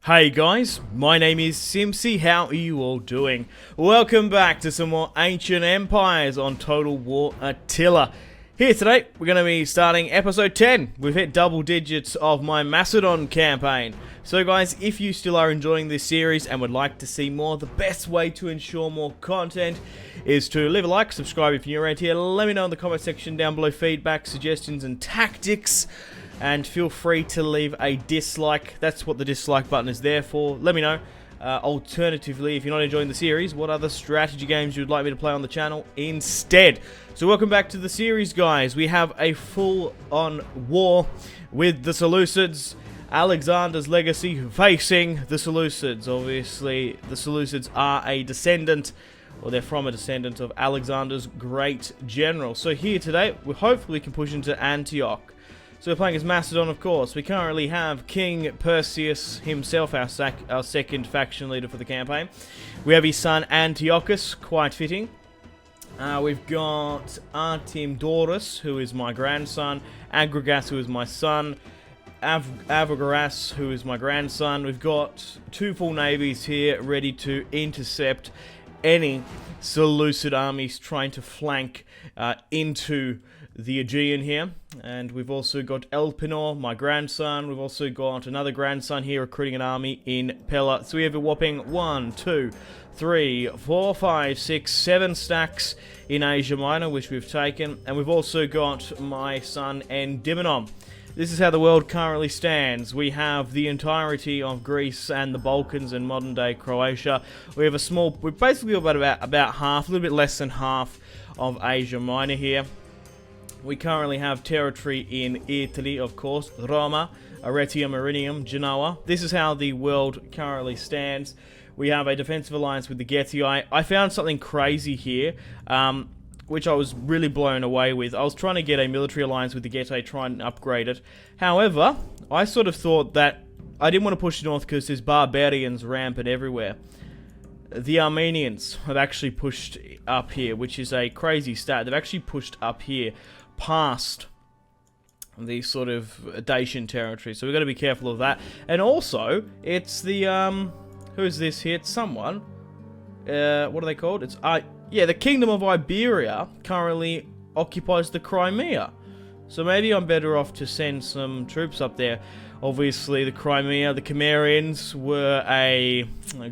Hey guys, my name is Simpzy. How are you all doing? Welcome back to some more Ancient Empires on Total War Attila. Here today, we're going to be starting episode 10. We've hit double digits of my Macedon campaign. So guys, if you still are enjoying this series and would like to see more, the best way to ensure more content is to leave a like, subscribe if you're around here, let me know in the comment section down below feedback, suggestions and tactics. And feel free to leave a dislike. That's what the dislike button is there for. Let me know. Alternatively, if you're not enjoying the series, what other strategy games you would like me to play on the channel instead. So welcome back to the series, guys. We have a full-on war with the Seleucids. Alexander's legacy facing the Seleucids. Obviously, the Seleucids are a descendant, or they're from a descendant of Alexander's great general. So here today, we hopefully can push into Antioch. So we're playing as Macedon, of course. We currently have King Perseus himself, our second faction leader for the campaign. We have his son Antiochus, quite fitting. We've got Artemidorus, who is my grandson. Agrigas, who is my son. Avogaras, who is my grandson. We've got two full navies here, ready to intercept any Seleucid armies trying to flank into the Aegean here. And we've also got Elpinor, my grandson. We've also got another grandson here recruiting an army in Pella. So we have a whopping 1, 2, 3, 4, 5, 6, 7 stacks in Asia Minor, which we've taken. And we've also got my son Endymion. This is how the world currently stands. We have the entirety of Greece and the Balkans and modern-day Croatia. We have we've basically got about half, a little bit less than half of Asia Minor here. We currently have territory in Italy, of course, Roma, Arretium, Irinium, Genoa. This is how the world currently stands. We have a defensive alliance with the Getii. I found something crazy here, which I was really blown away with. I was trying to get a military alliance with the Getii, try and upgrade it. However, I sort of thought that I didn't want to push north because there's barbarians rampant everywhere. The Armenians have actually pushed up here, which is a crazy stat. They've actually pushed up here past the sort of Dacian territory, so we've got to be careful of that. And also, it's the who's this here? It's someone. What are they called? It's yeah, the Kingdom of Iberia currently occupies the Crimea. So maybe I'm better off to send some troops up there. Obviously, the Crimea, the Cimmerians were a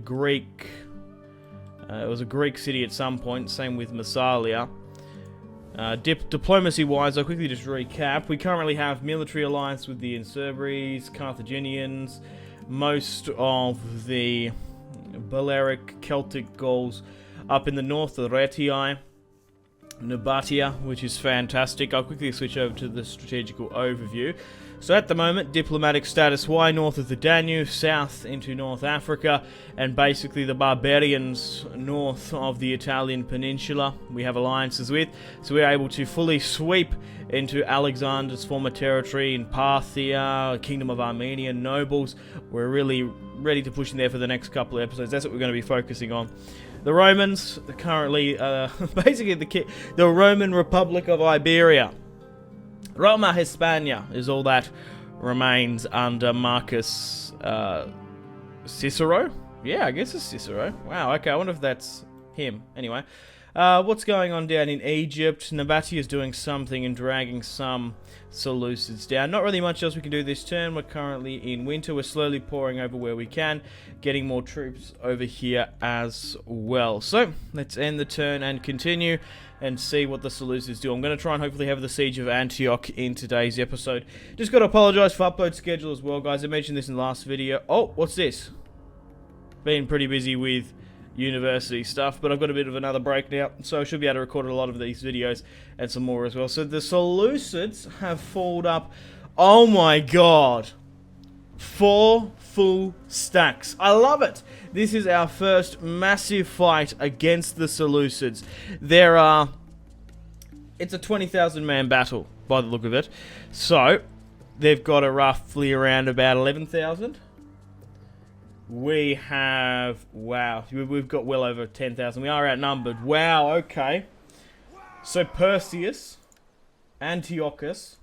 Greek. It was a Greek city at some point. Same with Massalia. Diplomacy-wise, I'll quickly just recap. We currently have military alliance with the Insurbries, Carthaginians, most of the Balearic Celtic Gauls up in the north, the Retii, Nabatea, which is fantastic. I'll quickly switch over to the strategical overview. So at the moment, diplomatic status Y north of the Danube, south into North Africa, and basically the barbarians north of the Italian peninsula we have alliances with. So we're able to fully sweep into Alexander's former territory in Parthia, Kingdom of Armenia, nobles. We're really ready to push in there for the next couple of episodes. That's what we're going to be focusing on. The Romans are currently, basically the Roman Republic of Iberia. Roma Hispania is all that remains under Marcus Cicero? Yeah, I guess it's Cicero. Wow, okay, I wonder if that's him. Anyway, what's going on down in Egypt? Nabatea is doing something and dragging some Seleucids down. Not really much else we can do this turn. We're currently in winter. We're slowly pouring over where we can, getting more troops over here as well. So, let's end the turn and continue and see what the Seleucids do. I'm going to try and hopefully have the Siege of Antioch in today's episode. Just got to apologise for upload schedule as well, guys. I mentioned this in the last video. Oh, what's this? Been pretty busy with university stuff, but I've got a bit of another break now, so I should be able to record a lot of these videos and some more as well. So the Seleucids have falled up. Oh my god. 4 full stacks. I love it. This is our first massive fight against the Seleucids. It's a 20,000 man battle by the look of it. So they've got a roughly around about 11,000. We have, wow, we've got well over 10,000. We are outnumbered. Wow, okay. So Perseus, Antiochus,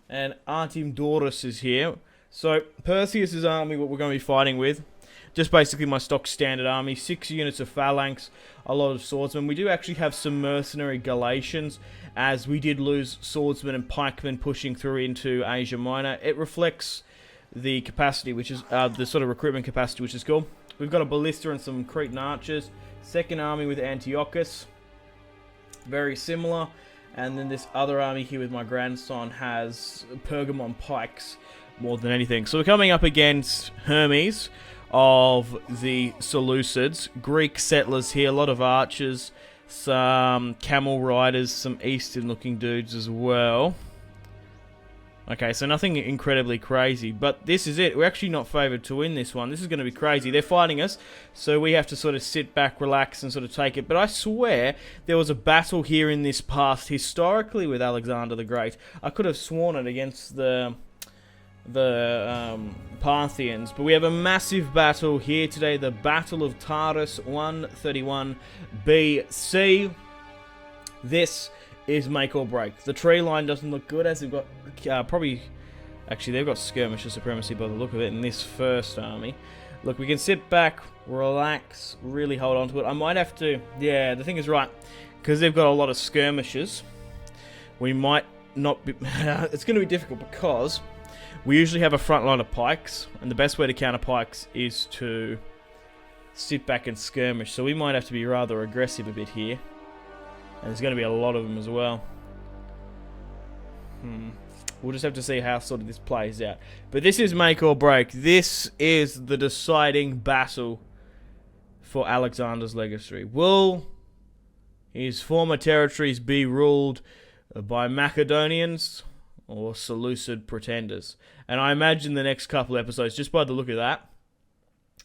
and Artemidorus is here. So, Perseus' army, what we're going to be fighting with, just basically my stock standard army, 6 units of phalanx, a lot of swordsmen. We do actually have some mercenary Galatians, as we did lose swordsmen and pikemen pushing through into Asia Minor. It reflects the capacity, which is the sort of recruitment capacity, which is cool. We've got a ballista and some Cretan archers. Second army with Antiochus, very similar. And then this other army here with my grandson has Pergamon pikes more than anything. So we're coming up against Hermes of the Seleucids. Greek settlers here, a lot of archers, some camel riders, some eastern looking dudes as well. Okay, so nothing incredibly crazy, but this is it. We're actually not favoured to win this one. This is going to be crazy. They're fighting us, so we have to sort of sit back, relax, and sort of take it. But I swear there was a battle here in this past, historically, with Alexander the Great. I could have sworn it against the Parthians, but we have a massive battle here today. The Battle of TARDIS, 131 BC. This is make or break. The tree line doesn't look good, as they've got actually they've got skirmisher supremacy by the look of it in this first army. Look, we can sit back, relax, really hold on to it. I might have to, yeah, the thing is, right, because they've got a lot of skirmishers, we might not be it's going to be difficult, because we usually have a front line of pikes, and the best way to counter pikes is to sit back and skirmish, so we might have to be rather aggressive a bit here. And there's going to be a lot of them as well. We'll just have to see how sort of this plays out. But this is make or break. This is the deciding battle for Alexander's legacy. Will his former territories be ruled by Macedonians or Seleucid pretenders? And I imagine the next couple episodes, just by the look of that,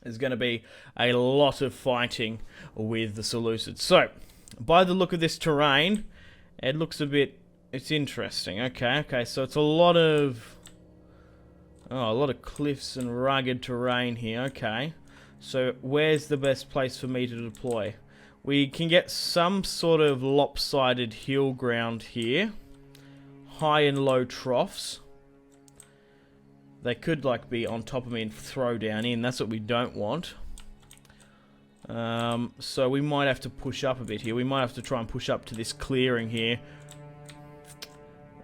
there's going to be a lot of fighting with the Seleucids. So, by the look of this terrain, it looks a bit, it's interesting. Okay, so it's a lot of cliffs and rugged terrain here. Okay, so where's the best place for me to deploy? We can get some sort of lopsided hill ground here, high and low troughs. They could like be on top of me and throw down in. That's what we don't want. So we might have to push up a bit here. We might have to try and push up to this clearing here.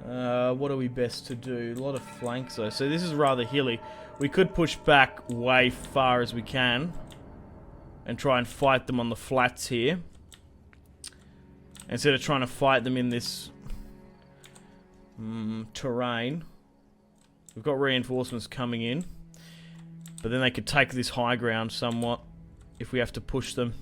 What are we best to do? A lot of flanks though. So this is rather hilly. We could push back way far as we can and try and fight them on the flats here, instead of trying to fight them in this terrain. We've got reinforcements coming in, but then they could take this high ground somewhat if we have to push them.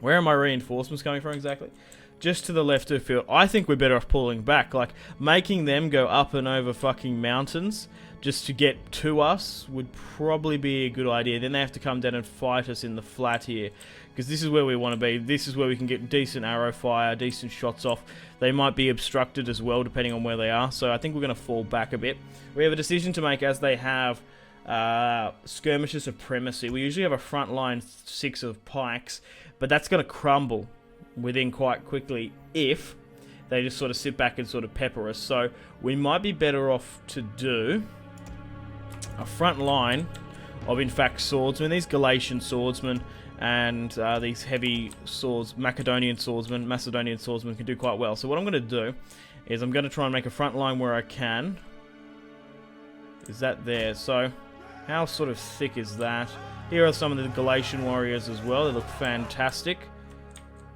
Where are my reinforcements coming from exactly? Just to the left of the field. I think we're better off pulling back. Like, making them go up and over fucking mountains just to get to us would probably be a good idea. Then they have to come down and fight us in the flat here, because this is where we want to be. This is where we can get decent arrow fire, decent shots off. They might be obstructed as well, depending on where they are. So I think we're going to fall back a bit. We have a decision to make, as they have skirmisher supremacy. We usually have a front line 6 of pikes, but that's going to crumble within quite quickly if they just sort of sit back and sort of pepper us. So we might be better off to do a front line of, in fact, swordsmen. These Galatian swordsmen and these heavy swords, Macedonian swordsmen can do quite well. So what I'm going to do is I'm going to try and make a front line where I can. Is that there? So how sort of thick is that? Here are some of the Galatian warriors as well. They look fantastic.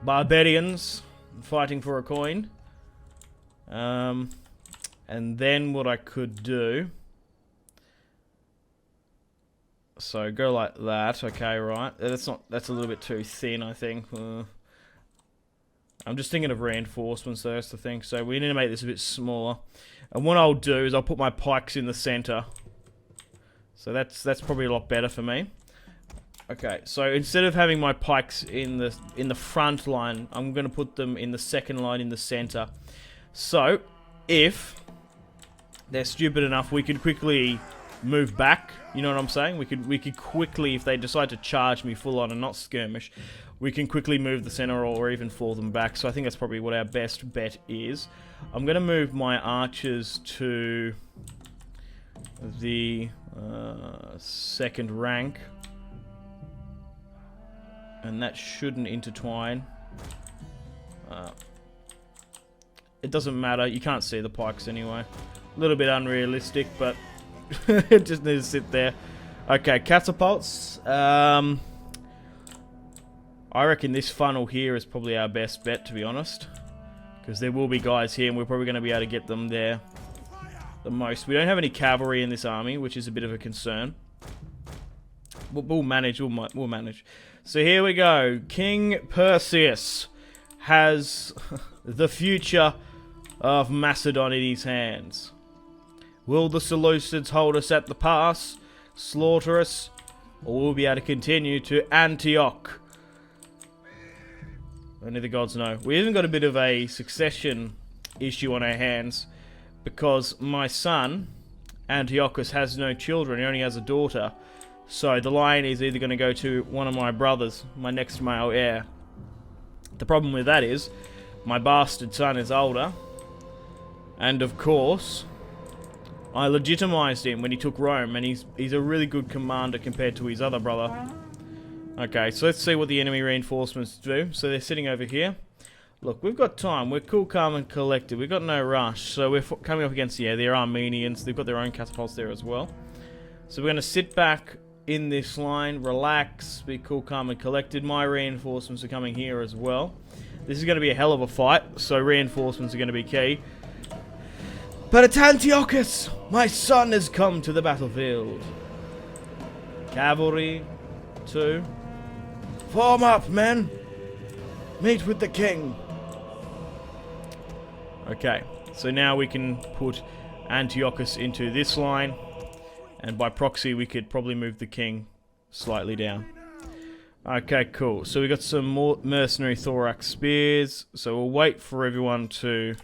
Barbarians fighting for a coin. And then what I could do, so go like that. Okay, right. That's a little bit too thin, I think. I'm just thinking of reinforcements, though, that's the thing. So we need to make this a bit smaller. And what I'll do is I'll put my pikes in the center. So that's probably a lot better for me. Okay, so instead of having my pikes in the front line, I'm going to put them in the second line in the center. So if they're stupid enough, we could quickly move back. You know what I'm saying? We could quickly, if they decide to charge me full on and not skirmish, we can quickly move the center or even fall them back. So I think that's probably what our best bet is. I'm going to move my archers to the second rank. And that shouldn't intertwine. It doesn't matter. You can't see the pikes anyway. A little bit unrealistic, but it just needs to sit there. Okay, catapults. I reckon this funnel here is probably our best bet, to be honest. Because there will be guys here, and we're probably going to be able to get them there the most. We don't have any cavalry in this army, which is a bit of a concern. We'll manage. We'll manage. So here we go. King Perseus has the future of Macedon in his hands. Will the Seleucids hold us at the pass, slaughter us, or will we be able to continue to Antioch? Only the gods know. We even got a bit of a succession issue on our hands because my son, Antiochus, has no children. He only has a daughter. So the line is either going to go to one of my brothers, my next male heir. The problem with that is my bastard son is older. And of course, I legitimized him when he took Rome, and he's a really good commander compared to his other brother. Okay, so let's see what the enemy reinforcements do. So they're sitting over here. Look, we've got time. We're cool, calm, and collected. We've got no rush. So we're coming up against, yeah, the Armenians. They've got their own catapults there as well. So we're going to sit back in this line, relax, be cool, calm, and collected. My reinforcements are coming here as well. This is going to be a hell of a fight, so reinforcements are going to be key. But it's Antiochus! My son has come to the battlefield. Cavalry, 2. Form up, men! Meet with the king. Okay, so now we can put Antiochus into this line. And by proxy, we could probably move the king slightly down. Okay, cool. So we got some more mercenary thorax spears. So we'll wait for everyone to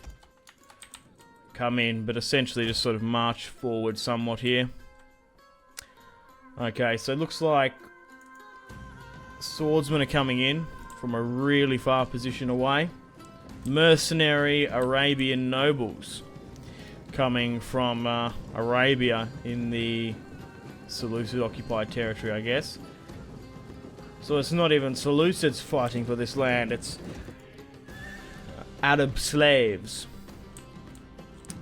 come in, but essentially just sort of march forward somewhat here. Okay, so it looks like swordsmen are coming in from a really far position away. Mercenary Arabian nobles coming from Arabia in the Seleucid occupied territory, I guess. So it's not even Seleucids fighting for this land, it's Arab slaves.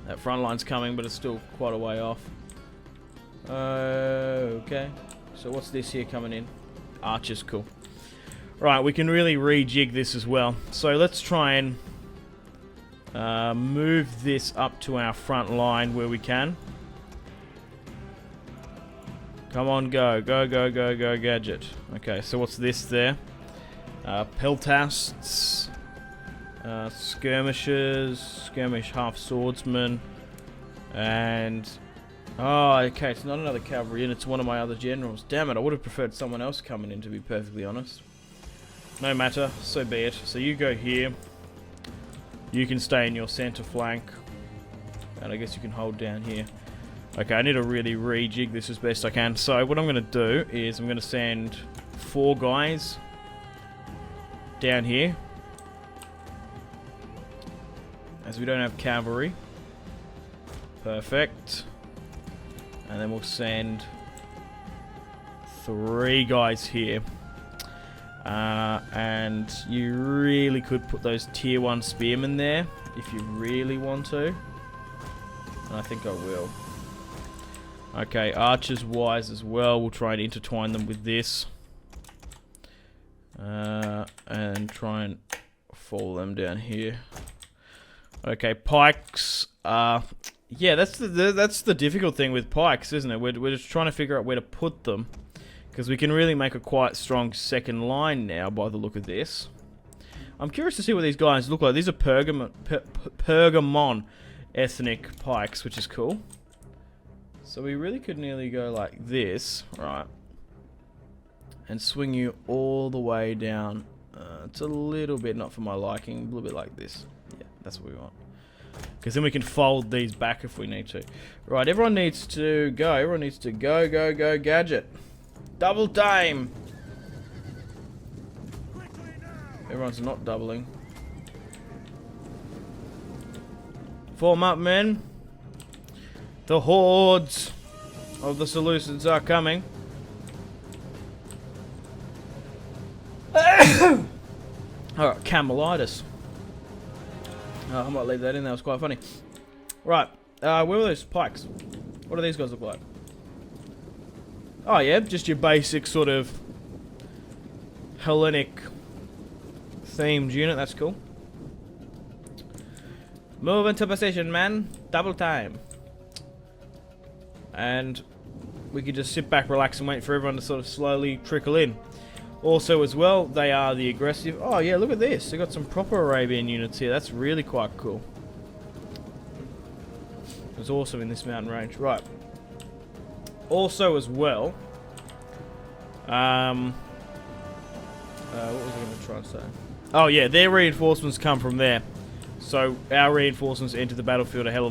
That front line's coming, but it's still quite a way off. Okay, so what's this here coming in? Archers, cool. Right, we can really rejig this as well. So let's try and move this up to our front line where we can. Come on, go, gadget. Okay, so what's this there? Peltasts, skirmishers, skirmish half swordsmen, and oh, okay, it's not another cavalry, and it's one of my other generals. Damn it, I would have preferred someone else coming in, to be perfectly honest. No matter, so be it. So you go here. You can stay in your center flank. And I guess you can hold down here. Okay, I need to really rejig this as best I can. So what I'm going to do is I'm going to send 4 guys down here. As we don't have cavalry. Perfect. And then we'll send 3 guys here. And you really could put those tier 1 spearmen there if you really want to. And I think I will. Okay, archers wise as well. We'll try and intertwine them with this. And try and fall them down here. Okay, pikes. Yeah, that's the difficult thing with pikes, isn't it? We're just trying to figure out where to put them. Because we can really make a quite strong second line now by the look of this. I'm curious to see what these guys look like. These are Pergamon ethnic pikes, which is cool. So we really could nearly go like this, right? And swing you all the way down. It's a little bit not for my liking. A little bit like this. Yeah, that's what we want. Because then we can fold these back if we need to. Right, everyone needs to go. Everyone needs to go, gadget. Double time! Everyone's not doubling. Form up, men. The hordes of the Seleucids are coming. Alright, camelitis. Oh, I might leave that in, that was quite funny. Right, where were those pikes? What do these guys look like? Oh yeah, just your basic sort of Hellenic themed unit, that's cool. Move into position, man. Double time. And we could just sit back, relax, and wait for everyone to sort of slowly trickle in. Also, as well, they are the aggressive... Oh, yeah, look at this. They've got some proper Arabian units here. That's really quite cool. It's awesome in this mountain range. Right. Also, as well... what was I going to try and say? Oh, yeah, their reinforcements come from there. So, our reinforcements enter the battlefield a hell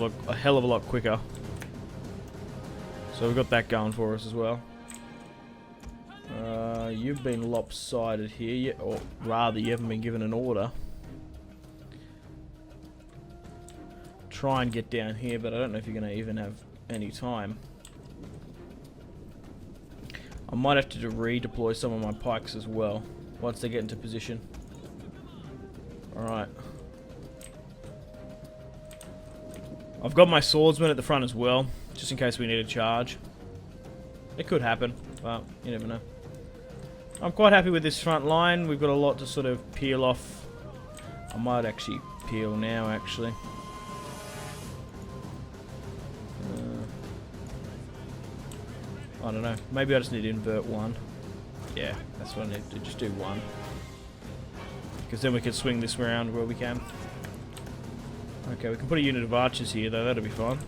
of a lot quicker. So, we've got that going for us as well. You've been lopsided here, or rather, you haven't been given an order. Try and get down here, but I don't know if you're going to even have any time. I might have to redeploy some of my pikes as well, once they get into position. Alright. I've got my swordsman at the front as well, just in case we need a charge. It could happen, but you never know. I'm quite happy with this front line. We've got a lot to sort of peel off. I might actually peel now, actually. I don't know. Maybe I just need to invert one. Yeah, that's what I need to do. Just do one. Because then we can swing this around where we can. Okay, we can put a unit of archers here, though. That'll be fine.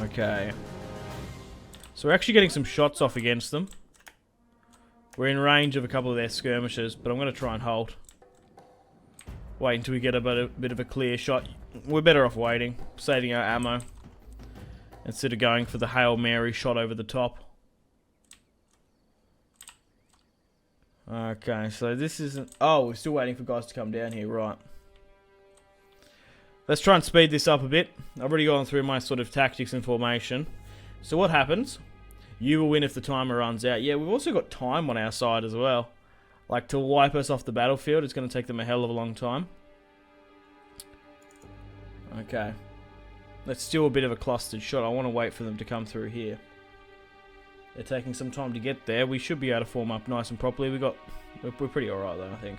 Okay. So we're actually getting some shots off against them. We're in range of a couple of their skirmishers, but I'm going to try and hold. Wait until we get a bit of a clear shot. We're better off waiting, saving our ammo, instead of going for the Hail Mary shot over the top. Okay, so this isn't... Oh, we're still waiting for guys to come down here, right. Let's try and speed this up a bit. I've already gone through my sort of tactics and formation. So what happens? You will win if the timer runs out. Yeah, we've also got time on our side as well. Like, to wipe us off the battlefield, it's going to take them a hell of a long time. Okay. That's still a bit of a clustered shot. I want to wait for them to come through here. They're taking some time to get there. We should be able to form up nice and properly. We're pretty alright though, I think.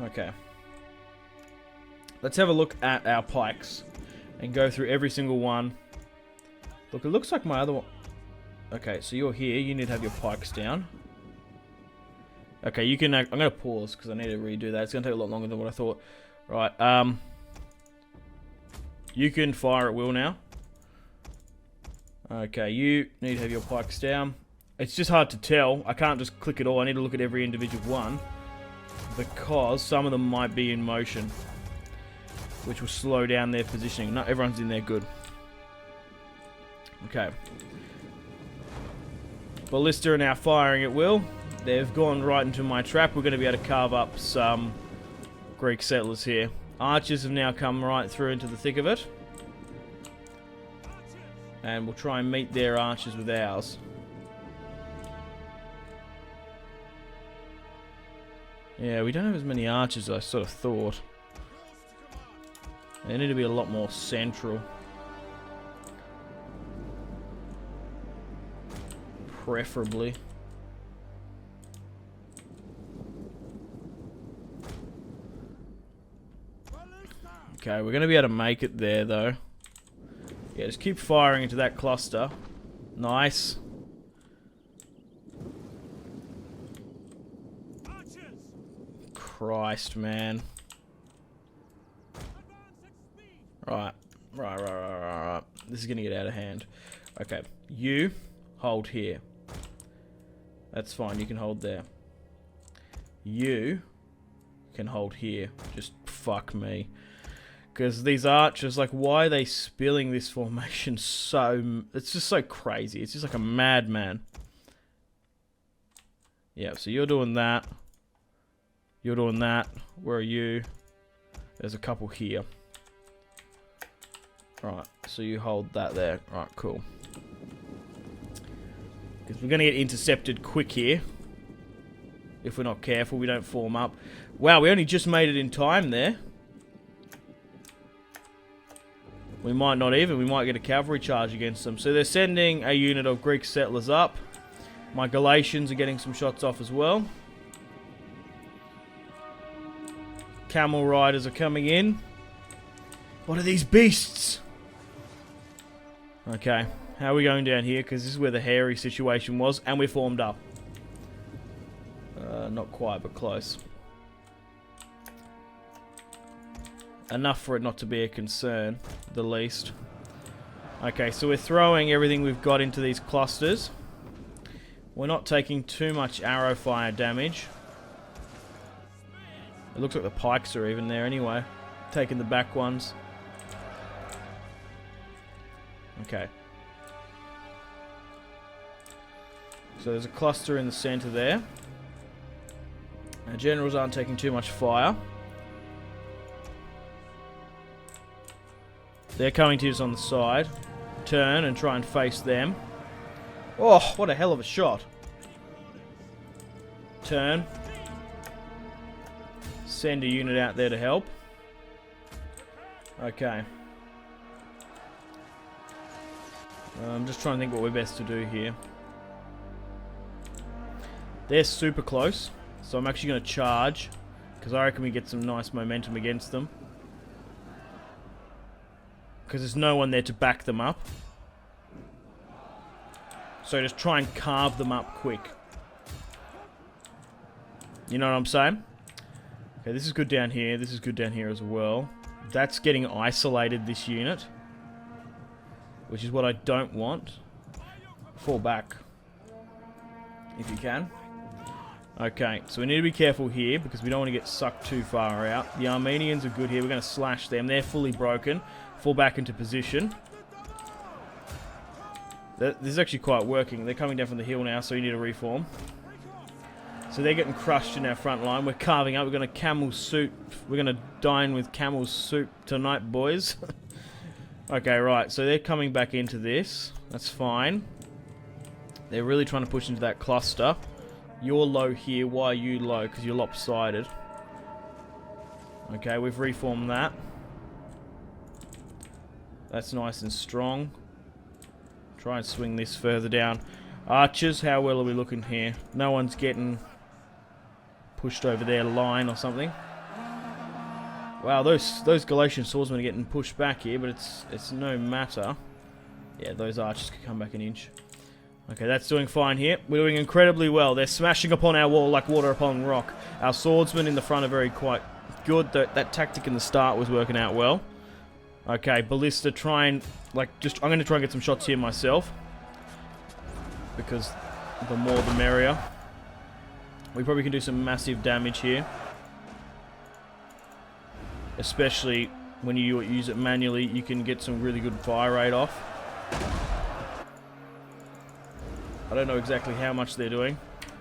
Okay. Let's have a look at our pikes and go through every single one. Look, it looks like my other one... Okay, so you're here. You need to have your pikes down. Okay, you can... I'm going to pause because I need to redo that. It's going to take a lot longer than what I thought. Right, you can fire at will now. Okay, you need to have your pikes down. It's just hard to tell. I can't just click it all. I need to look at every individual one, because some of them might be in motion, which will slow down their positioning. Not everyone's in there good. Okay. Ballista are now firing at will. They've gone right into my trap. We're going to be able to carve up some Greek settlers here. Archers have now come right through into the thick of it. And we'll try and meet their archers with ours. Yeah, we don't have as many archers as I sort of thought. They need to be a lot more central. Preferably. Okay, we're going to be able to make it there, though. Yeah, just keep firing into that cluster. Nice. Christ, man. Right. This is going to get out of hand. Okay, you hold here. That's fine, you can hold there. You can hold here. Just fuck me. Because these archers, like, why are they spilling this formation so... It's just so crazy. It's just like a madman. Yeah, so you're doing that. You're doing that. Where are you? There's a couple here. Right, so you hold that there. Right, cool. Because we're going to get intercepted quick here. If we're not careful, we don't form up. Wow, we only just made it in time there. We might not even. We might get a cavalry charge against them. So they're sending a unit of Greek settlers up. My Galatians are getting some shots off as well. Camel riders are coming in. What are these beasts? Okay, how are we going down here? Because this is where the hairy situation was. And we're formed up. Not quite, but close. Enough for it not to be a concern, the least. Okay, so we're throwing everything we've got into these clusters. We're not taking too much arrow fire damage. It looks like the pikes are even there anyway. Taking the back ones. Okay. So there's a cluster in the center there. Our generals aren't taking too much fire. They're coming to us on the side. Turn and try and face them. Oh, what a hell of a shot. Turn. Send a unit out there to help. Okay. I'm just trying to think what we're best to do here. They're super close, so I'm actually going to charge, because I reckon we get some nice momentum against them. Because there's no one there to back them up. So just try and carve them up quick. You know what I'm saying? Okay, this is good down here. This is good down here as well. That's getting isolated, this unit. Which is what I don't want. Fall back. If you can. Okay, so we need to be careful here because we don't want to get sucked too far out. The Armenians are good here. We're going to slash them. They're fully broken. Fall back into position. This is actually quite working. They're coming down from the hill now, so you need to reform. So they're getting crushed in our front line. We're carving up. We're going to camel soup. We're going to dine with camel soup tonight, boys. Okay, right. So they're coming back into this. That's fine. They're really trying to push into that cluster. You're low here. Why are you low? Because you're lopsided. Okay, we've reformed that. That's nice and strong. Try and swing this further down. Archers, how well are we looking here? No one's getting pushed over their line or something. Wow, those Galatian swordsmen are getting pushed back here, but it's no matter. Yeah, those archers can come back an inch. Okay, that's doing fine here. We're doing incredibly well. They're smashing upon our wall like water upon rock. Our swordsmen in the front are very quite good. That tactic in the start was working out well. Okay, Ballista, try and, I'm going to try and get some shots here myself. Because the more the merrier. We probably can do some massive damage here. Especially when you use it manually, you can get some really good fire rate off. I don't know exactly how much they're doing.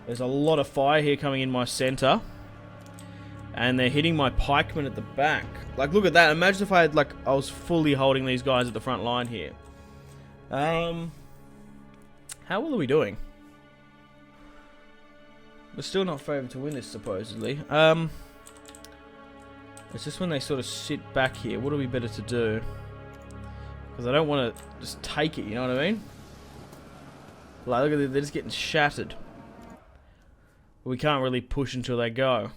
There's a lot of fire here coming in my center. And they're hitting my pikemen at the back. Like, look at that. Imagine if I had, I was fully holding these guys at the front line here. How well are we doing? We're still not favored to win this, supposedly. It's just when they sort of sit back here. What are we better to do? Because I don't want to just take it, you know what I mean? Like, look at they're just getting shattered. We can't really push until they go.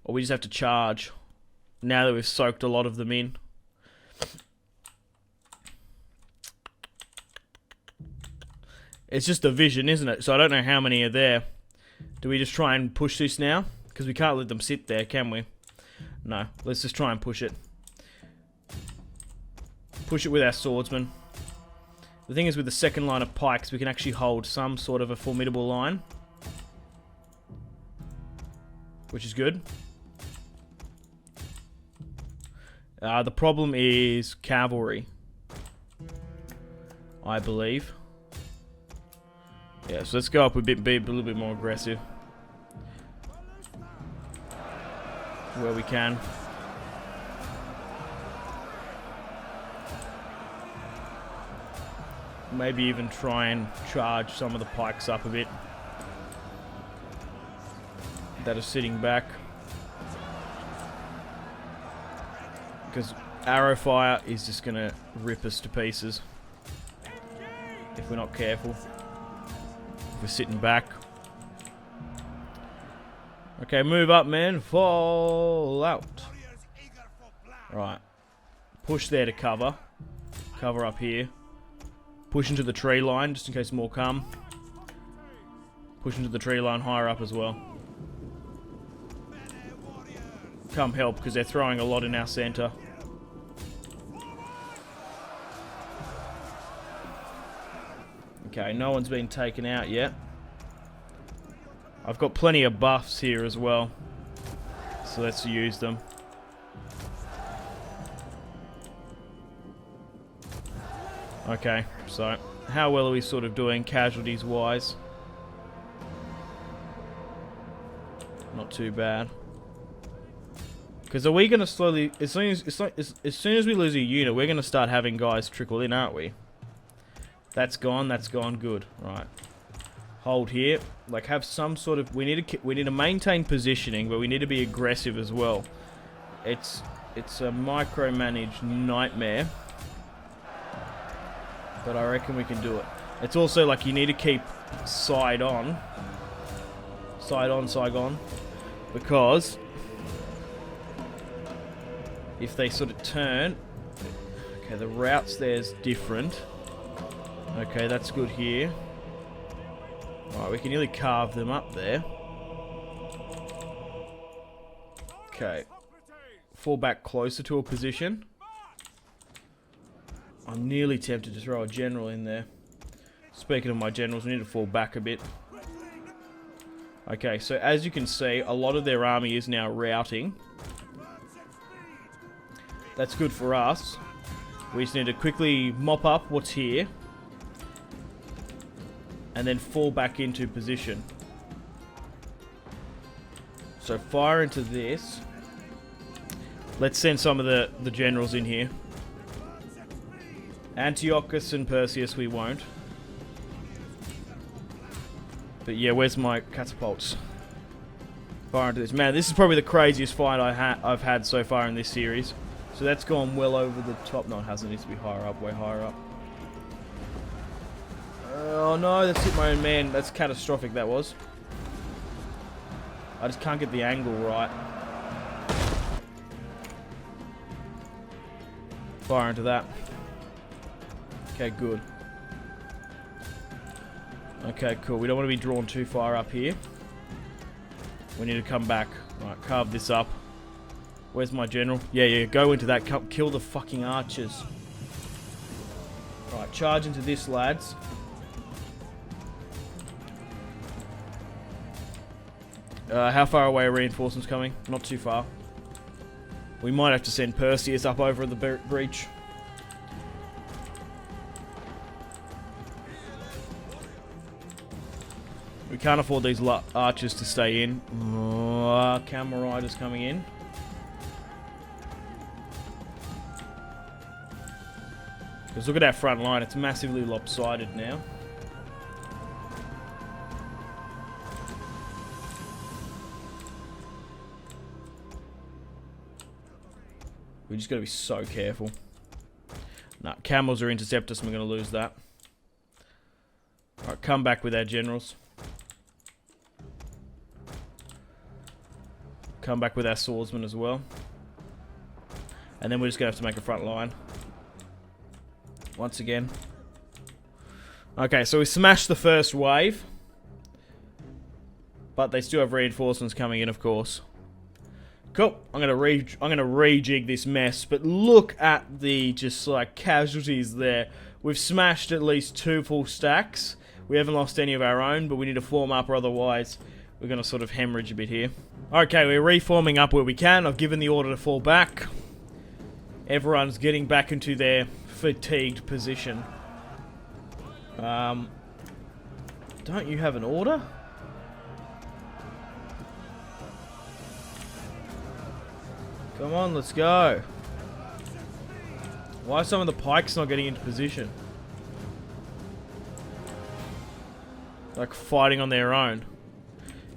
Or we just have to charge. Now that we've soaked a lot of them in. It's just a vision, isn't it? So I don't know how many are there. Do we just try and push this now? Because we can't let them sit there, can we? No. Let's just try and push it. Push it with our swordsmen. The thing is, with the second line of pikes, we can actually hold some sort of a formidable line. Which is good. The problem is cavalry, I believe. Yeah, so let's go up be a little bit more aggressive. Where we can. maybe even try and charge some of the pikes up a bit that are sitting back. Because arrow fire is just going to rip us to pieces if we're not careful. If we're sitting back. Okay, move up, man. Fall out. Right. Push there to cover. Cover up here. Push into the tree line, just in case more come. Push into the tree line higher up as well. Come help, because they're throwing a lot in our centre. Okay, no one's been taken out yet. I've got plenty of buffs here as well, so let's use them. Okay, so how well are we sort of doing casualties wise? Not too bad. Because are we going to slowly, as soon as we lose a unit, we're going to start having guys trickle in, aren't we? That's gone, good. Right. Hold here. Like, have some sort of, we need to maintain positioning, but we need to be aggressive as well. It's a micromanaged nightmare. But I reckon we can do it. It's also like you need to keep side on, Saigon, because if they sort of turn, okay, the routes there's different. Okay, that's good here. Alright, we can nearly carve them up there. Okay, fall back closer to a position. I'm nearly tempted to throw a general in there. Speaking of my generals, we need to fall back a bit. Okay, so as you can see, a lot of their army is now routing. That's good for us. We just need to quickly mop up what's here. And then fall back into position. So fire into this. Let's send some of the generals in here. Antiochus and Perseus we won't. But yeah, where's my catapults? Fire into this. Man, this is probably the craziest fight I've had so far in this series. So that's gone well over the top. No, it hasn't. It needs to be higher up, way higher up. Oh no, that's hit my own man. That's catastrophic, that was. I just can't get the angle right. Fire into that. Okay, good. Okay, cool. We don't want to be drawn too far up here. We need to come back. Right, carve this up. Where's my general? Yeah, go into that. Kill the fucking archers. Right, charge into this, lads. How far away are reinforcements coming? Not too far. We might have to send Perseus up over the breach. We can't afford these archers to stay in. Camel riders coming in. Because look at our front line, it's massively lopsided now. We just got to be so careful. Nah, camels are intercept us and we're going to lose that. Alright, come back with our generals. Come back with our swordsmen as well. And then we're just going to have to make a front line. Once again. Okay, so we smashed the first wave. But they still have reinforcements coming in, of course. Cool. I'm gonna rejig this mess, but look at the just like casualties there. We've smashed at least 2 full stacks. We haven't lost any of our own, but we need to form up, or otherwise we're gonna sort of hemorrhage a bit here. Okay, we're reforming up where we can. I've given the order to fall back. Everyone's getting back into their fatigued position. Don't you have an order? Come on, let's go. Why are some of the pikes not getting into position? Like fighting on their own.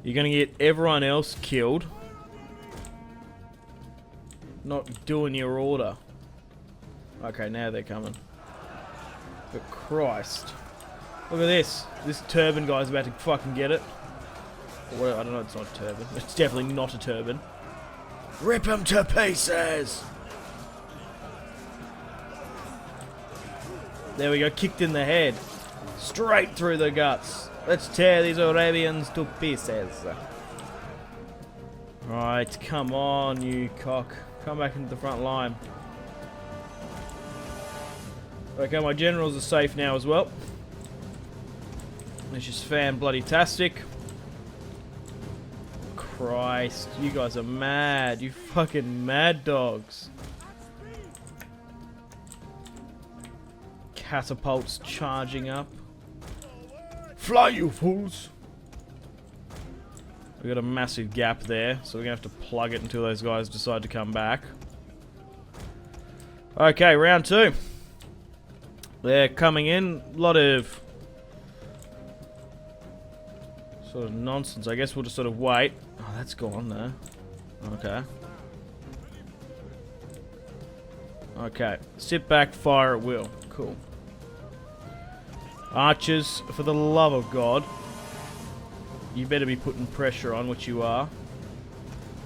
You're gonna get everyone else killed. Not doing your order. Okay, now they're coming. But Christ. Look at this. This turban guy's about to fucking get it. Well, I don't know, it's not a turban. It's definitely not a turban. Rip him to pieces! There we go, kicked in the head. Straight through the guts. Let's tear these Arabians to pieces. Right, come on, you cock. Come back into the front line. Okay, my generals are safe now as well. It's just fan-bloody-tastic. Christ, you guys are mad. You fucking mad dogs. Catapults charging up. Fly, you fools! We got a massive gap there, so we're gonna have to plug it until those guys decide to come back. Okay, round 2. They're coming in. A lot of sort of nonsense. I guess we'll just sort of wait. Oh, that's gone there. Okay. Okay. Sit back, fire at will. Cool. Archers, for the love of God. You better be putting pressure on, which you are.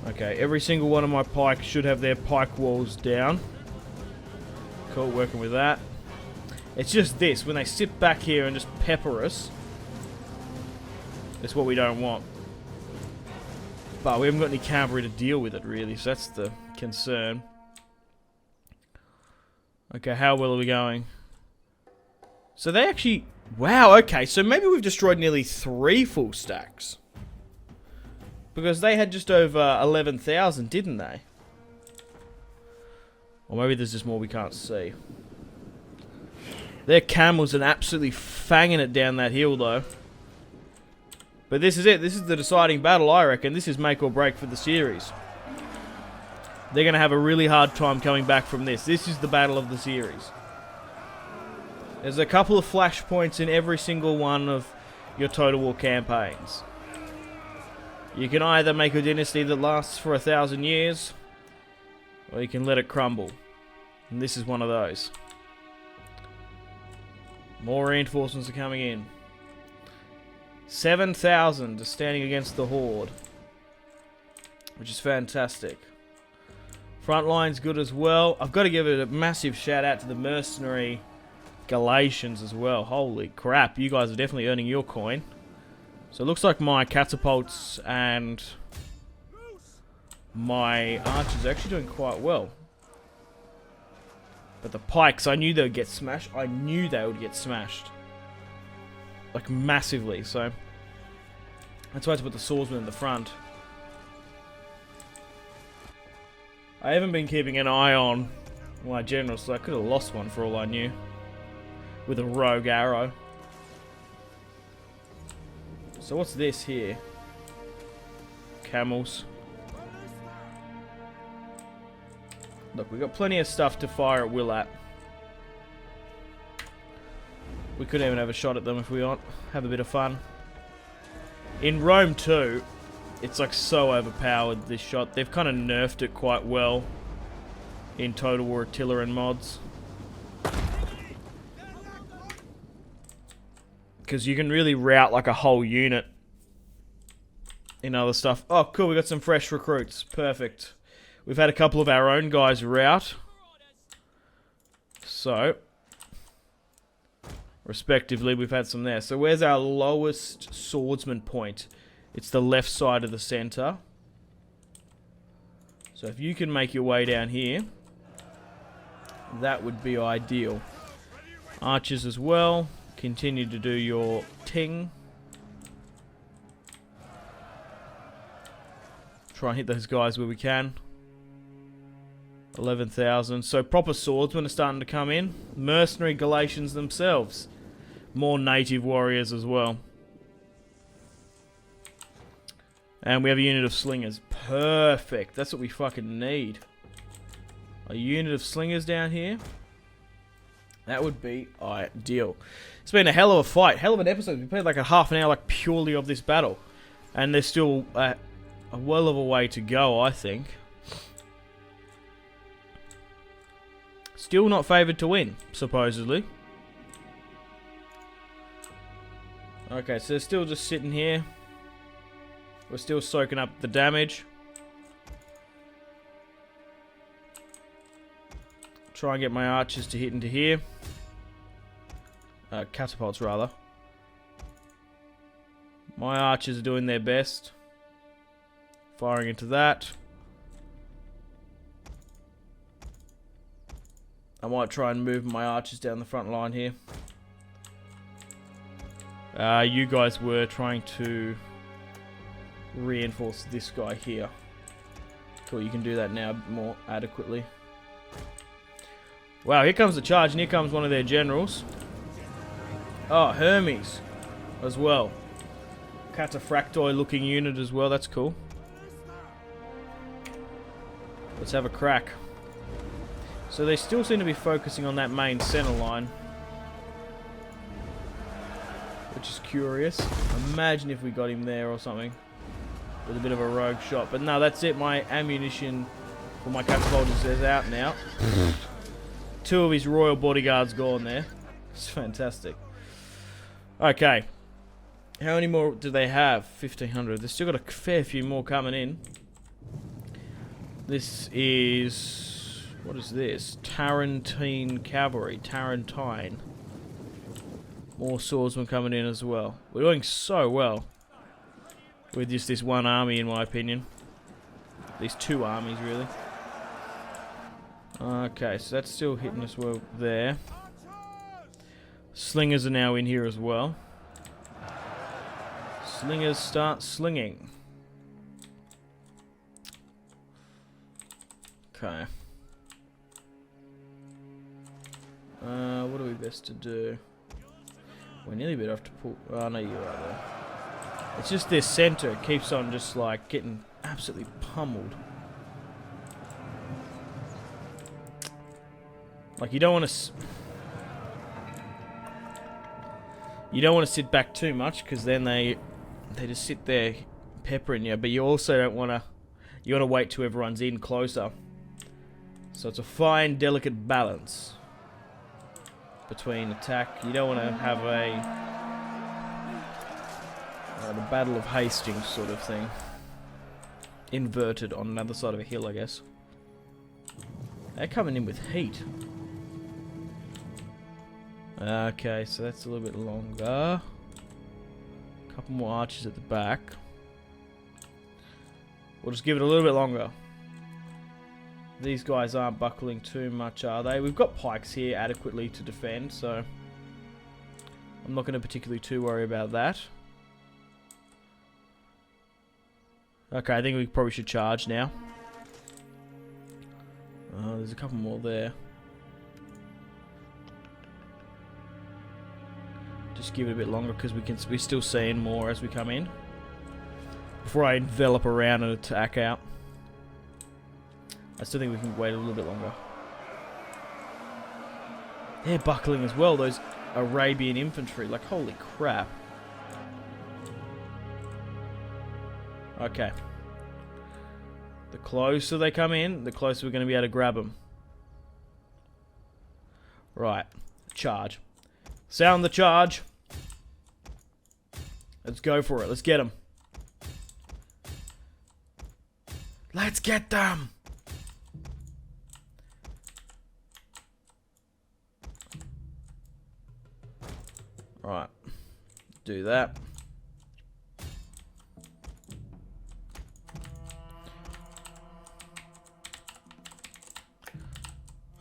Okay, every single one of my pikes should have their pike walls down. Cool, working with that. It's just this, when they sit back here and just pepper us, it's what we don't want. But we haven't got any cavalry to deal with it, really, so that's the concern. Okay, how well are we going? So they actually... Wow, okay, so maybe we've destroyed nearly 3 full stacks. Because they had just over 11,000, didn't they? Or maybe there's just more we can't see. Their camels are absolutely fanging it down that hill, though. But this is it. This is the deciding battle, I reckon. This is make or break for the series. They're going to have a really hard time coming back from this. This is the battle of the series. There's a couple of flashpoints in every single one of your Total War campaigns. You can either make a dynasty that lasts for 1,000 years, or you can let it crumble. And this is one of those. More reinforcements are coming in. 7,000 are standing against the Horde, which is fantastic. Front line's good as well. I've got to give it a massive shout out to the mercenary Galatians as well. Holy crap, you guys are definitely earning your coin. So it looks like my catapults and my archers are actually doing quite well. But the pikes, I knew they would get smashed. I knew they would get smashed. Like, massively, so... That's why I had to put the swordsman in the front. I haven't been keeping an eye on my generals, so I could have lost one for all I knew. With a rogue arrow. So what's this here? Camels. Look, we've got plenty of stuff to fire at will at. We could even have a shot at them if we want. Have a bit of fun. In Rome 2, it's like so overpowered, this shot. They've kind of nerfed it quite well in Total War Attila and mods. Because you can really route like a whole unit in other stuff. Oh, cool, we got some fresh recruits. Perfect. We've had a couple of our own guys route. So, respectively, we've had some there. So where's our lowest swordsman point? It's the left side of the center. So if you can make your way down here, that would be ideal. Archers as well. Continue to do your ting. Try and hit those guys where we can. 11,000. So proper swordsmen are starting to come in. Mercenary Galatians themselves. More native warriors as well. And we have a unit of slingers. Perfect. That's what we fucking need. A unit of slingers down here. That would be ideal. It's been a hell of a fight, hell of an episode. We played like a half an hour like purely of this battle. And there's still a well of a way to go, I think. Still not favoured to win, supposedly. Okay, so they're still just sitting here. We're still soaking up the damage. Try and get my archers to hit into here. Catapults, rather. My archers are doing their best. Firing into that. I might try and move my archers down the front line here. You guys were trying to reinforce this guy here. Cool, you can do that now more adequately. Wow, here comes the charge, and here comes one of their generals. Oh, Hermes as well. Cataphractoid looking unit as well, that's cool. Let's have a crack. So they still seem to be focusing on that main center line, which is curious. Imagine if we got him there or something with a bit of a rogue shot. But no, that's it. My ammunition for my catapulters is out now. 2 of his royal bodyguards gone there. It's fantastic. Okay. How many more do they have? 1,500. They've still got a fair few more coming in. This is... what is this? Tarantine Cavalry. Tarantine. More swordsmen coming in as well. We're doing so well with just this one army, in my opinion. These 2 armies, really. Okay, so that's still hitting us well there. Slingers are now in here as well. Slingers start slinging. Okay. What are we best to do? We're nearly a bit off to pull. Oh, no, you are there. It's just this center. It keeps on just like getting absolutely pummeled. Like, you don't want to... you don't want to sit back too much, because then they just sit there peppering you. But you also don't want to... you want to wait till everyone's in closer. So it's a fine, delicate balance between attack. You don't want to have the Battle of Hastings sort of thing. Inverted on another side of a hill, I guess. They're coming in with heat. Okay, so that's a little bit longer. Couple more archers at the back. We'll just give it a little bit longer. These guys aren't buckling too much, are they? We've got pikes here adequately to defend, so I'm not going to particularly too worry about that. Okay, I think we probably should charge now. There's a couple more there. Just give it a bit longer because we're still seeing more as we come in. Before I envelop around and attack out. I still think we can wait a little bit longer. They're buckling as well, those Arabian infantry. Like, holy crap. Okay. The closer they come in, the closer we're going to be able to grab them. Right. Charge. Sound the charge. Let's go for it. Let's get them. Let's get them. Right. Do that.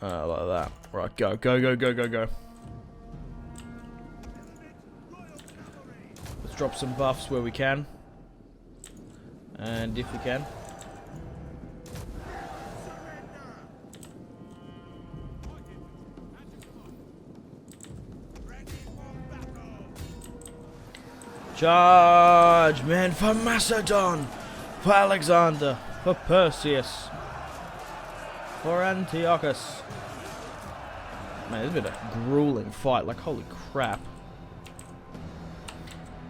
Like that. Right, go, go, go, go, go, go. Let's drop some buffs where we can. And if we can. Charge, men, for Macedon, for Alexander, for Perseus, for Antiochus. Man, it's been a grueling fight, like holy crap.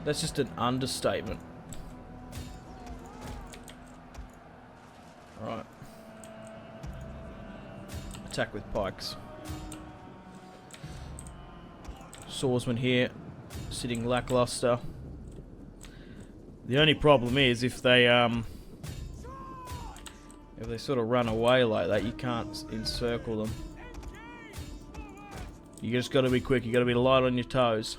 That's just an understatement. Alright. Attack with pikes. Swordsman here, sitting lackluster. The only problem is if they sort of run away like that, you can't encircle them. You just got to be quick. You got to be light on your toes.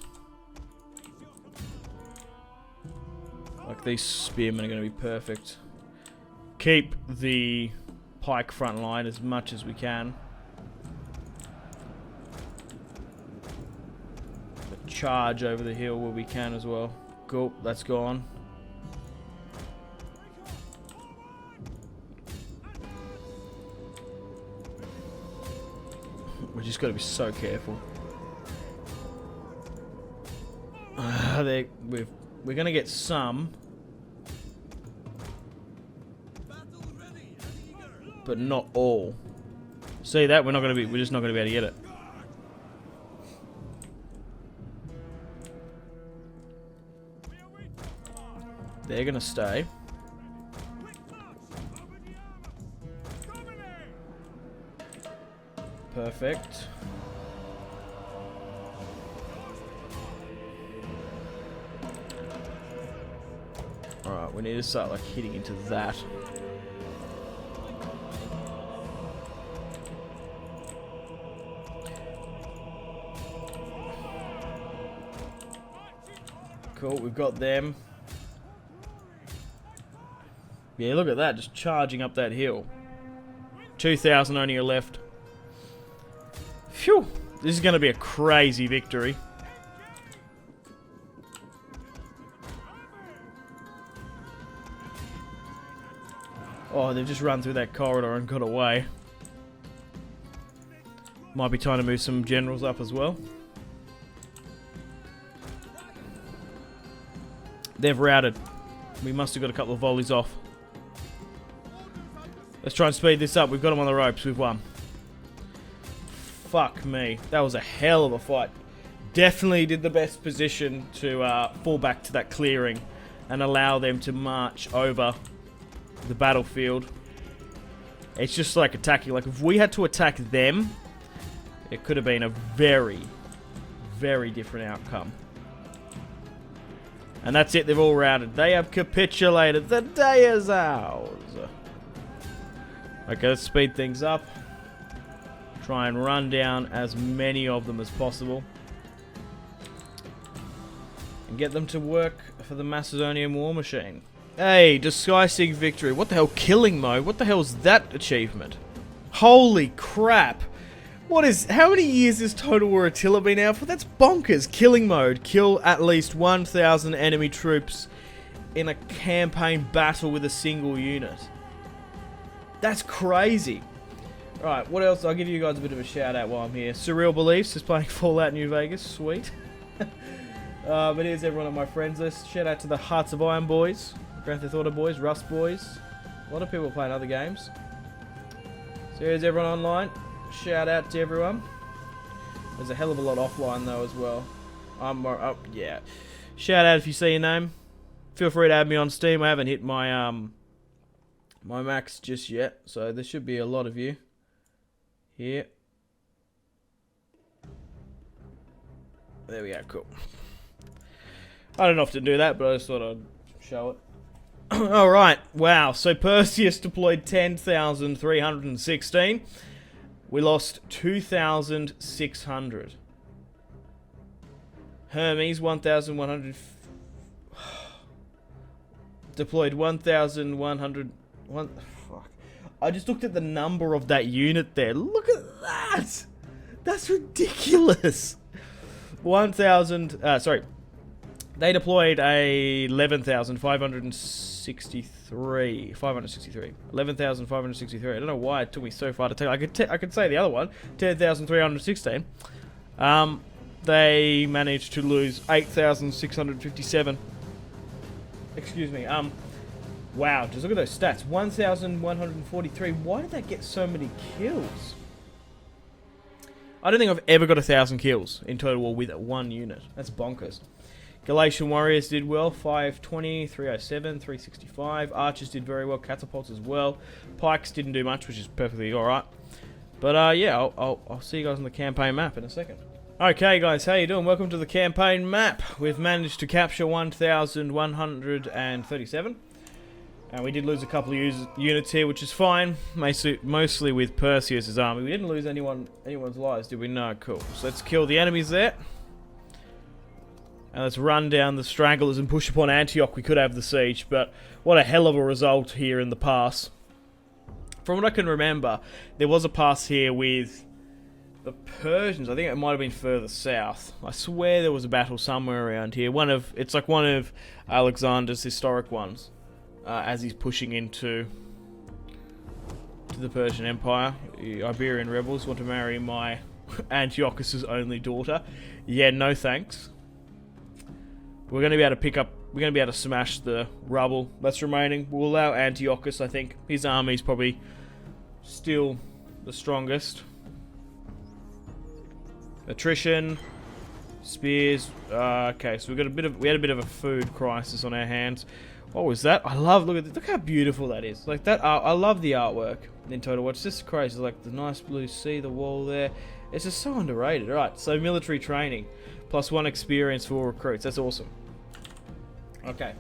Like these spearmen are going to be perfect. Keep the pike front line as much as we can. But charge over the hill where we can as well. Cool, that's gone. We just got to be so careful. We're going to get some, but not all. See that? We're just not going to be able to get it. They're going to stay. Perfect. Alright, we need to start like hitting into that. Cool, we've got them. Yeah, look at that, just charging up that hill. 2,000 only are left. Phew! This is going to be a crazy victory. Oh, they've just run through that corridor and got away. Might be time to move some generals up as well. They've routed. We must have got a couple of volleys off. Let's try and speed this up. We've got them on the ropes. We've won. Fuck me. That was a hell of a fight. Definitely did the best position to fall back to that clearing and allow them to march over the battlefield. It's just like attacking. Like if we had to attack them, it could have been a very, very different outcome. And that's it. They've all routed. They have capitulated. The day is ours. Okay, let's speed things up. Try and run down as many of them as possible. And get them to work for the Macedonian war machine. Hey, decisive victory. What the hell? Killing mode? What the hell is that achievement? Holy crap. How many years has Total War Attila been out for? That's bonkers. Killing mode. Kill at least 1,000 enemy troops in a campaign battle with a single unit. That's crazy. Alright, what else? I'll give you guys a bit of a shout out while I'm here. Surreal Beliefs is playing Fallout New Vegas. Sweet. But here's everyone on my friends list. Shout out to the Hearts of Iron boys, Grand Theft Auto boys, Rust boys. A lot of people playing other games. So here's everyone online. Shout out to everyone. There's a hell of a lot offline though as well. Yeah. Shout out if you see your name. Feel free to add me on Steam. I haven't hit my my max just yet, so there should be a lot of you here. There we go, cool. I don't often do that, but I just thought I'd show it. Alright, wow. So Perseus deployed 10,316. We lost 2,600. Hermes, 1,100. Deployed 1,100. Fuck. I just looked at the number of that unit there. Look at that! That's ridiculous. 1,000. Sorry. They deployed 11,563. 11,563. I don't know why it took me so far to tell. I could say the other one. 10,316. They managed to lose 8,657. Excuse me. Wow, just look at those stats. 1,143. Why did that get so many kills? I don't think I've ever got 1,000 kills in Total War with one unit. That's bonkers. Galatian warriors did well, 520, 307, 365. Archers did very well, catapults as well. Pikes didn't do much, which is perfectly alright. But yeah, I'll see you guys on the campaign map in a second. Okay guys, how you doing? Welcome to the campaign map. We've managed to capture 1,137. And we did lose a couple of units here, which is fine. Mostly with Perseus' army. We didn't lose anyone's lives, did we? No, cool. So let's kill the enemies there. And let's run down the stragglers and push upon Antioch. We could have the siege, but what a hell of a result here in the pass. From what I can remember, there was a pass here with the Persians. I think it might have been further south. I swear there was a battle somewhere around here. It's like one of Alexander's historic ones, as he's pushing into the Persian Empire. The Iberian rebels want to marry my Antiochus' only daughter. Yeah, no thanks. We're going to be able to smash the rubble that's remaining. We'll allow Antiochus, I think. His army's probably still the strongest. Attrition, spears. Okay, so we had a bit of a food crisis on our hands. What was that? Look how beautiful that is. Like that art, I love the artwork in Total War. It's just crazy. Like the nice blue sea, the wall there. It's just so underrated. Alright, so military training. +1 experience for recruits. That's awesome. Okay,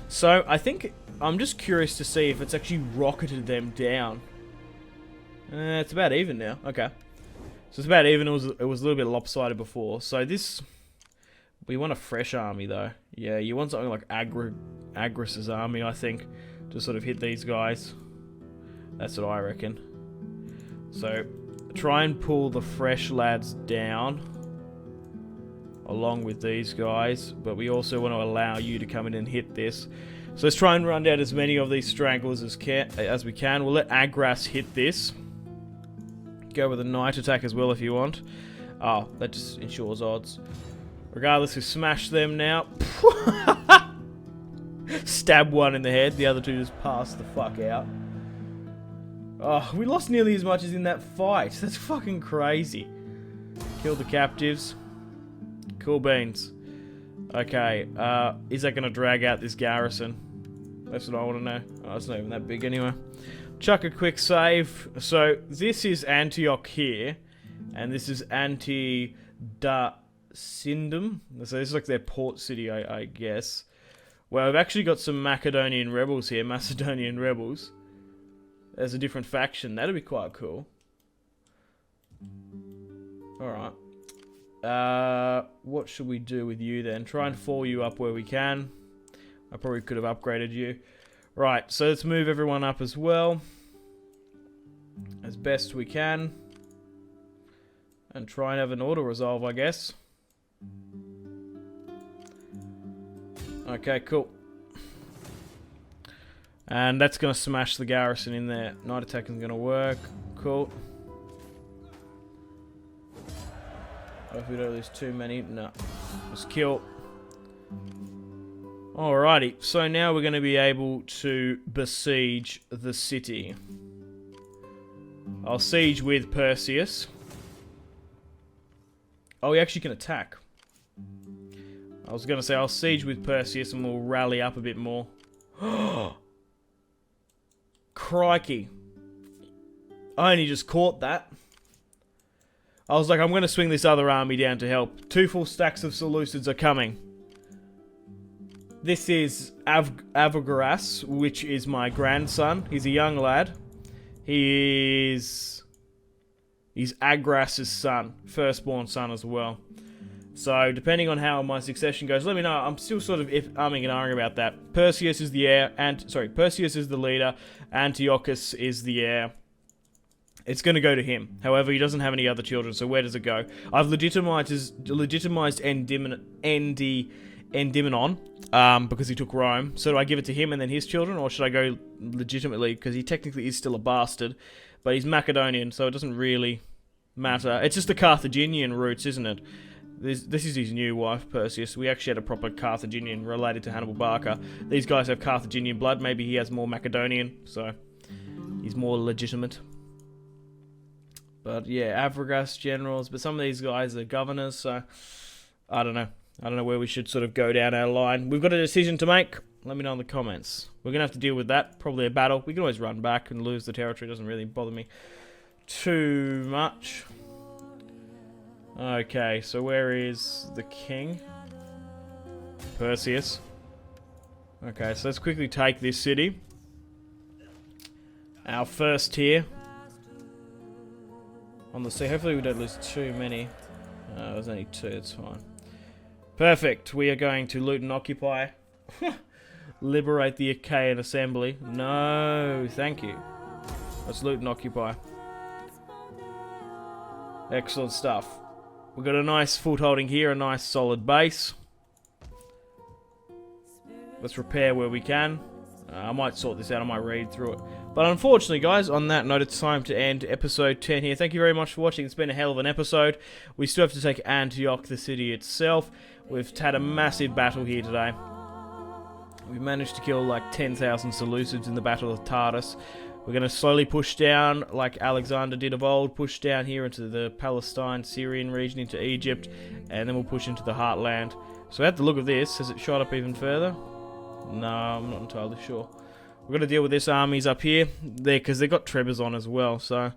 so I think I'm just curious to see if it's actually rocketed them down. It's about even now. Okay, so it's about even. It was a little bit lopsided before. So we want a fresh army though. Yeah, you want something like Agris's army, I think, to sort of hit these guys. That's what I reckon. So try and pull the fresh lads down along with these guys, but we also want to allow you to come in and hit this. So let's try and run down as many of these stragglers as we can. We'll let Agras hit this. Go with a night attack as well if you want. Oh, that just ensures odds. Regardless, we smash them now. Stab one in the head. The other two just pass the fuck out. Oh, we lost nearly as much as in that fight. That's fucking crazy. Kill the captives. Cool beans. Okay, is that going to drag out this garrison? That's what I want to know. Oh, it's not even that big anyway. Chuck a quick save. So, this is Antioch here, and this is Antidasindum. So this is like their port city, I guess. Well, we've actually got some Macedonian rebels here, Macedonian rebels. There's a different faction. That'd be quite cool. Alright. What should we do with you then? Try and fall you up where we can. I probably could have upgraded you. Right, so let's move everyone up as well. As best we can. And try and have an auto-resolve, I guess. Okay, cool. And that's going to smash the garrison in there. Night attack is going to work. Cool. Hope we don't lose too many. No. Just kill. Alrighty. So now we're going to be able to besiege the city. I'll siege with Perseus. Oh, we actually can attack. I was going to say I'll siege with Perseus and we'll rally up a bit more. Crikey. I only just caught that. I was like, I'm going to swing this other army down to help. 2 full stacks of Seleucids are coming. This is Avogaras, which is my grandson. He's a young lad. He's Agras' son. Firstborn son as well. So, depending on how my succession goes, let me know. I'm still sort of umming and ahhing about that. Perseus is the heir, Perseus is the leader. Antiochus is the heir. It's going to go to him. However, he doesn't have any other children, so where does it go? I've legitimized Endymion, because he took Rome. So do I give it to him and then his children, or should I go legitimately? Because he technically is still a bastard, but he's Macedonian, so it doesn't really matter. It's just the Carthaginian roots, isn't it? This is his new wife, Perseus. We actually had a proper Carthaginian related to Hannibal Barca. These guys have Carthaginian blood. Maybe he has more Macedonian, so he's more legitimate. But yeah, Avragas generals. But some of these guys are governors, so I don't know. I don't know where we should sort of go down our line. We've got a decision to make. Let me know in the comments. We're going to have to deal with that. Probably a battle. We can always run back and lose the territory. It doesn't really bother me too much. Okay, so where is the king? Perseus. Okay, so let's quickly take this city. Our first tier. On the sea. Hopefully we don't lose too many. There's only 2, it's fine. Perfect. We are going to loot and occupy. Liberate the Achaean assembly. No, thank you. Let's loot and occupy. Excellent stuff. We've got a nice footholding here, a nice solid base. Let's repair where we can. I might sort this out, I might read through it. But unfortunately, guys, on that note, it's time to end episode 10 here. Thank you very much for watching. It's been a hell of an episode. We still have to take Antioch, the city itself. We've had a massive battle here today. We've managed to kill like 10,000 Seleucids in the Battle of TARDIS. We're going to slowly push down, like Alexander did of old, push down here into the Palestine, Syrian region, into Egypt, and then we'll push into the Heartland. So at the look of this, has it shot up even further? No, I'm not entirely sure. We're going to deal with this armies up here, because they've got Trebizond as well, so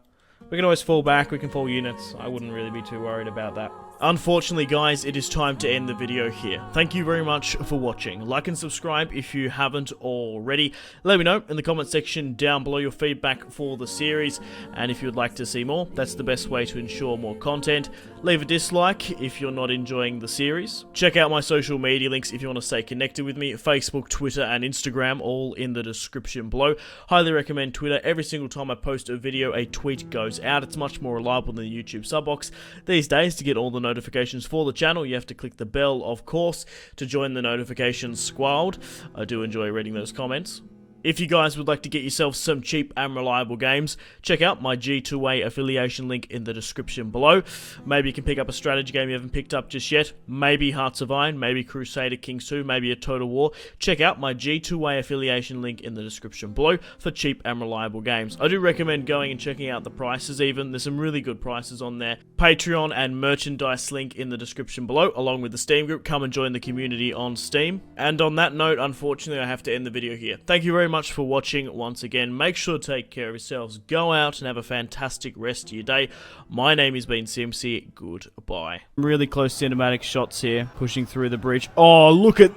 we can always fall back, we can fall units. I wouldn't really be too worried about that. Unfortunately, guys, it is time to end the video here. Thank you very much for watching. Like and subscribe if you haven't already. Let me know in the comment section down below your feedback for the series, and if you'd like to see more, that's the best way to ensure more content. Leave a dislike if you're not enjoying the series. Check out my social media links if you want to stay connected with me. Facebook, Twitter, and Instagram, all in the description below. Highly recommend Twitter. Every single time I post a video, a tweet goes out. It's much more reliable than the YouTube sub box. These days, to get all the notifications for the channel, you have to click the bell, of course, to join the notifications squad. I do enjoy reading those comments. If you guys would like to get yourself some cheap and reliable games, check out my G2A affiliation link in the description below. Maybe you can pick up a strategy game you haven't picked up just yet. Maybe Hearts of Iron, maybe Crusader Kings 2, maybe a Total War. Check out my G2A affiliation link in the description below for cheap and reliable games. I do recommend going and checking out the prices even. There's some really good prices on there. Patreon and merchandise link in the description below, along with the Steam group. Come and join the community on Steam. And on that note, unfortunately, I have to end the video here. Thank you very much for watching once again. Make sure to take care of yourselves. Go out and have a fantastic rest of your day. My name has been Simpzy. Goodbye. Really close cinematic shots here, pushing through the bridge. Oh, look at...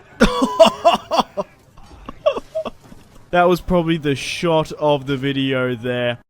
That was probably the shot of the video there.